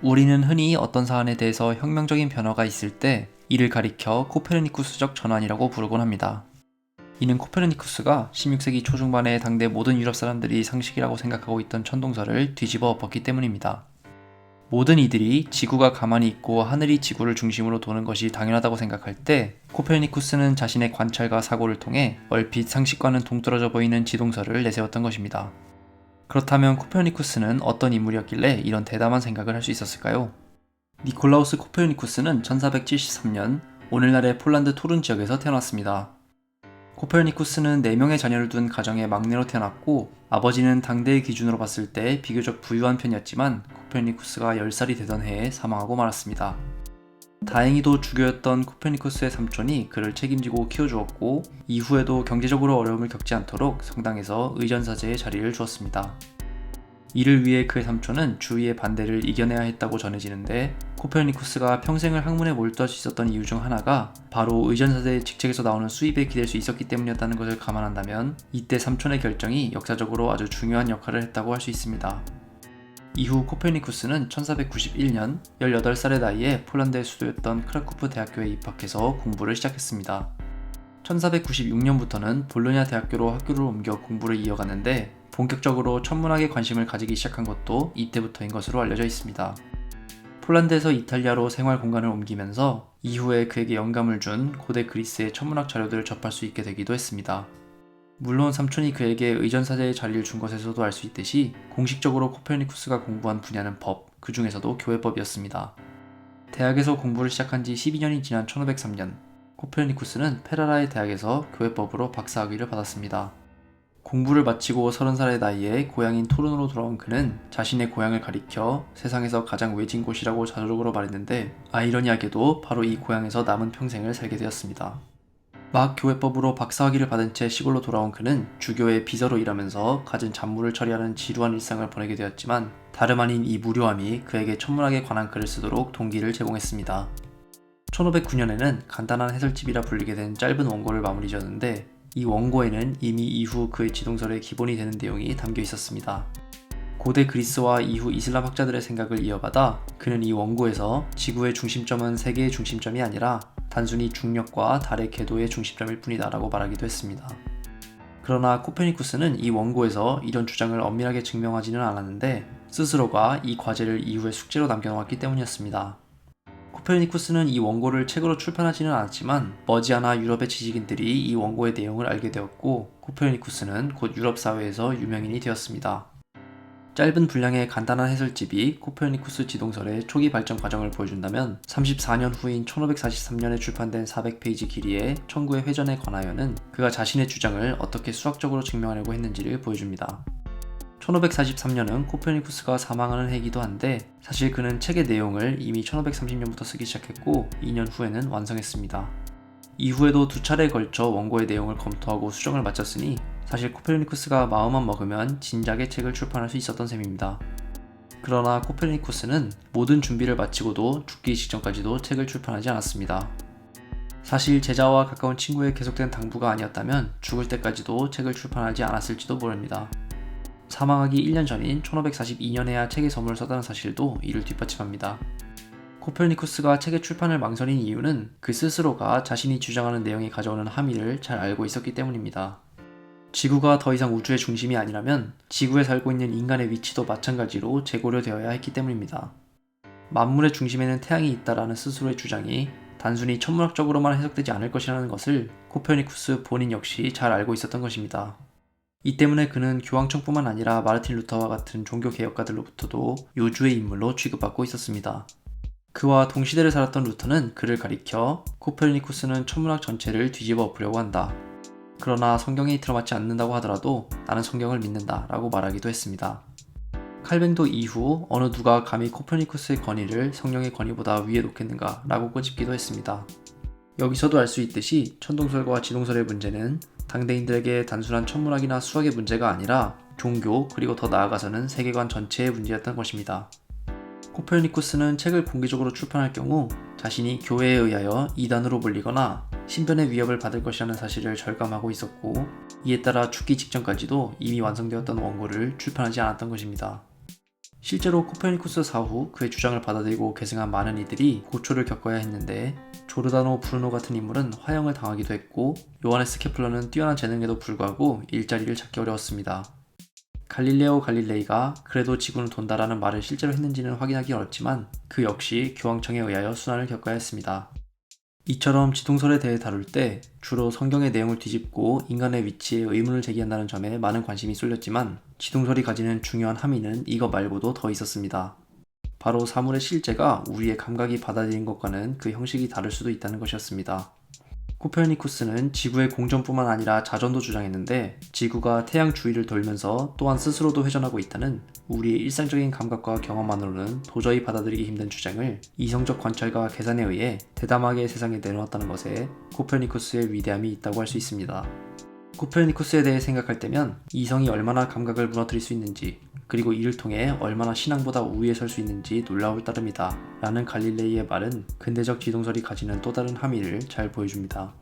우리는 흔히 어떤 사안에 대해서 혁명적인 변화가 있을 때 이를 가리켜 코페르니쿠스적 전환이라고 부르곤 합니다. 이는 코페르니쿠스가 16세기 초중반에 당대 모든 유럽 사람들이 상식이라고 생각하고 있던 천동설을 뒤집어 엎었기 때문입니다. 모든 이들이 지구가 가만히 있고 하늘이 지구를 중심으로 도는 것이 당연하다고 생각할 때 코페르니쿠스는 자신의 관찰과 사고를 통해 얼핏 상식과는 동떨어져 보이는 지동설을 내세웠던 것입니다. 그렇다면 코페르니쿠스는 어떤 인물이었길래 이런 대담한 생각을 할 수 있었을까요? 니콜라우스 코페르니쿠스는 1473년 오늘날의 폴란드 토룬 지역에서 태어났습니다. 코페르니쿠스는 4명의 자녀를 둔 가정의 막내로 태어났고 아버지는 당대의 기준으로 봤을 때 비교적 부유한 편이었지만 코페르니쿠스가 10살이 되던 해에 사망하고 말았습니다. 다행히도 주교였던 코페르니쿠스의 삼촌이 그를 책임지고 키워주었고 이후에도 경제적으로 어려움을 겪지 않도록 성당에서 의전사제의 자리를 주었습니다. 이를 위해 그의 삼촌은 주위의 반대를 이겨내야 했다고 전해지는데 코페르니쿠스가 평생을 학문에 몰두할 수 있었던 이유 중 하나가 바로 의전사제의 직책에서 나오는 수입에 기댈 수 있었기 때문이었다는 것을 감안한다면 이때 삼촌의 결정이 역사적으로 아주 중요한 역할을 했다고 할 수 있습니다. 이후 코페르니쿠스는 1491년 18살의 나이에 폴란드의 수도였던 크라쿠프 대학교에 입학해서 공부를 시작했습니다. 1496년부터는 볼로냐 대학교로 학교를 옮겨 공부를 이어갔는데 본격적으로 천문학에 관심을 가지기 시작한 것도 이때부터인 것으로 알려져 있습니다. 폴란드에서 이탈리아로 생활 공간을 옮기면서 이후에 그에게 영감을 준 고대 그리스의 천문학 자료들을 접할 수 있게 되기도 했습니다. 물론 삼촌이 그에게 의전사제의 자리를 준 것에서도 알 수 있듯이 공식적으로 코페르니쿠스가 공부한 분야는 법, 그 중에서도 교회법이었습니다. 대학에서 공부를 시작한 지 12년이 지난 1503년, 코페르니쿠스는 페라라의 대학에서 교회법으로 박사학위를 받았습니다. 공부를 마치고 30살의 나이에 고향인 토론으로 돌아온 그는 자신의 고향을 가리켜 세상에서 가장 외진 곳이라고 자조적으로 말했는데 아이러니하게도 바로 이 고향에서 남은 평생을 살게 되었습니다. 막 교회법으로 박사학위를 받은 채 시골로 돌아온 그는 주교의 비서로 일하면서 갖은 잡무를 처리하는 지루한 일상을 보내게 되었지만 다름 아닌 이 무료함이 그에게 천문학에 관한 글을 쓰도록 동기를 제공했습니다. 1509년에는 간단한 해설집이라 불리게 된 짧은 원고를 마무리 지었는데 이 원고에는 이미 이후 그의 지동설의 기본이 되는 내용이 담겨 있었습니다. 고대 그리스와 이후 이슬람 학자들의 생각을 이어받아 그는 이 원고에서 지구의 중심점은 세계의 중심점이 아니라 단순히 중력과 달의 궤도의 중심점일 뿐이다 라고 말하기도 했습니다. 그러나 코페르니쿠스는 이 원고에서 이런 주장을 엄밀하게 증명하지는 않았는데 스스로가 이 과제를 이후에 숙제로 남겨놓았기 때문이었습니다. 코페르니쿠스는 이 원고를 책으로 출판하지는 않았지만 머지않아 유럽의 지식인들이 이 원고의 내용을 알게 되었고 코페르니쿠스는 곧 유럽 사회에서 유명인이 되었습니다. 짧은 분량의 간단한 해설집이 코페르니쿠스 지동설의 초기 발전 과정을 보여준다면 34년 후인 1543년에 출판된 400페이지 길이의 천구의 회전에 관하여는 그가 자신의 주장을 어떻게 수학적으로 증명하려고 했는지를 보여줍니다. 1543년은 코페르니쿠스가 사망하는 해이기도 한데 사실 그는 책의 내용을 이미 1530년부터 쓰기 시작했고 2년 후에는 완성했습니다. 이후에도 2차례에 걸쳐 원고의 내용을 검토하고 수정을 마쳤으니 사실 코페르니쿠스가 마음만 먹으면 진작에 책을 출판할 수 있었던 셈입니다. 그러나 코페르니쿠스는 모든 준비를 마치고도 죽기 직전까지도 책을 출판하지 않았습니다. 사실 제자와 가까운 친구의 계속된 당부가 아니었다면 죽을 때까지도 책을 출판하지 않았을지도 모릅니다. 사망하기 1년 전인 1542년에야 책의 서문을 썼다는 사실도 이를 뒷받침합니다. 코페르니쿠스가 책의 출판을 망설인 이유는 그 스스로가 자신이 주장하는 내용이 가져오는 함의를 잘 알고 있었기 때문입니다. 지구가 더 이상 우주의 중심이 아니라면 지구에 살고 있는 인간의 위치도 마찬가지로 재고려되어야 했기 때문입니다. 만물의 중심에는 태양이 있다라는 스스로의 주장이 단순히 천문학적으로만 해석되지 않을 것이라는 것을 코페르니쿠스 본인 역시 잘 알고 있었던 것입니다. 이 때문에 그는 교황청뿐만 아니라 마르틴 루터와 같은 종교 개혁가들로부터도 요주의 인물로 취급받고 있었습니다. 그와 동시대를 살았던 루터는 그를 가리켜 코페르니쿠스는 천문학 전체를 뒤집어 엎으려고 한다. 그러나 성경에 들어맞지 않는다고 하더라도 나는 성경을 믿는다 라고 말하기도 했습니다. 칼뱅도 이후 어느 누가 감히 코페르니쿠스의 권위를 성령의 권위보다 위에 놓겠는가 라고 꼬집기도 했습니다. 여기서도 알 수 있듯이 천동설과 지동설의 문제는 당대인들에게 단순한 천문학이나 수학의 문제가 아니라 종교 그리고 더 나아가서는 세계관 전체의 문제였던 것입니다. 코페르니쿠스는 책을 공개적으로 출판할 경우 자신이 교회에 의하여 이단으로 불리거나 신변의 위협을 받을 것이라는 사실을 절감하고 있었고 이에 따라 죽기 직전까지도 이미 완성되었던 원고를 출판하지 않았던 것입니다. 실제로 코페르니쿠스 사후 그의 주장을 받아들이고 계승한 많은 이들이 고초를 겪어야 했는데, 조르다노 브루노 같은 인물은 화형을 당하기도 했고, 요하네스 케플러는 뛰어난 재능에도 불구하고 일자리를 찾기 어려웠습니다. 갈릴레오 갈릴레이가 그래도 지구는 돈다라는 말을 실제로 했는지는 확인하기 어렵지만, 그 역시 교황청에 의하여 순환을 겪어야 했습니다. 이처럼 지동설에 대해 다룰 때 주로 성경의 내용을 뒤집고 인간의 위치에 의문을 제기한다는 점에 많은 관심이 쏠렸지만, 지동설이 가지는 중요한 함의는 이거 말고도 더 있었습니다. 바로 사물의 실제가 우리의 감각이 받아들인 것과는 그 형식이 다를 수도 있다는 것이었습니다. 코페르니쿠스는 지구의 공전뿐만 아니라 자전도 주장했는데, 지구가 태양 주위를 돌면서 또한 스스로도 회전하고 있다는 우리의 일상적인 감각과 경험만으로는 도저히 받아들이기 힘든 주장을 이성적 관찰과 계산에 의해 대담하게 세상에 내놓았다는 것에 코페르니쿠스의 위대함이 있다고 할 수 있습니다. 코페르니쿠스에 대해 생각할 때면 이성이 얼마나 감각을 무너뜨릴 수 있는지, 그리고 이를 통해 얼마나 신앙보다 우위에 설 수 있는지 놀라울 따름이다 라는 갈릴레이의 말은 근대적 지동설이 가지는 또 다른 함의를 잘 보여줍니다.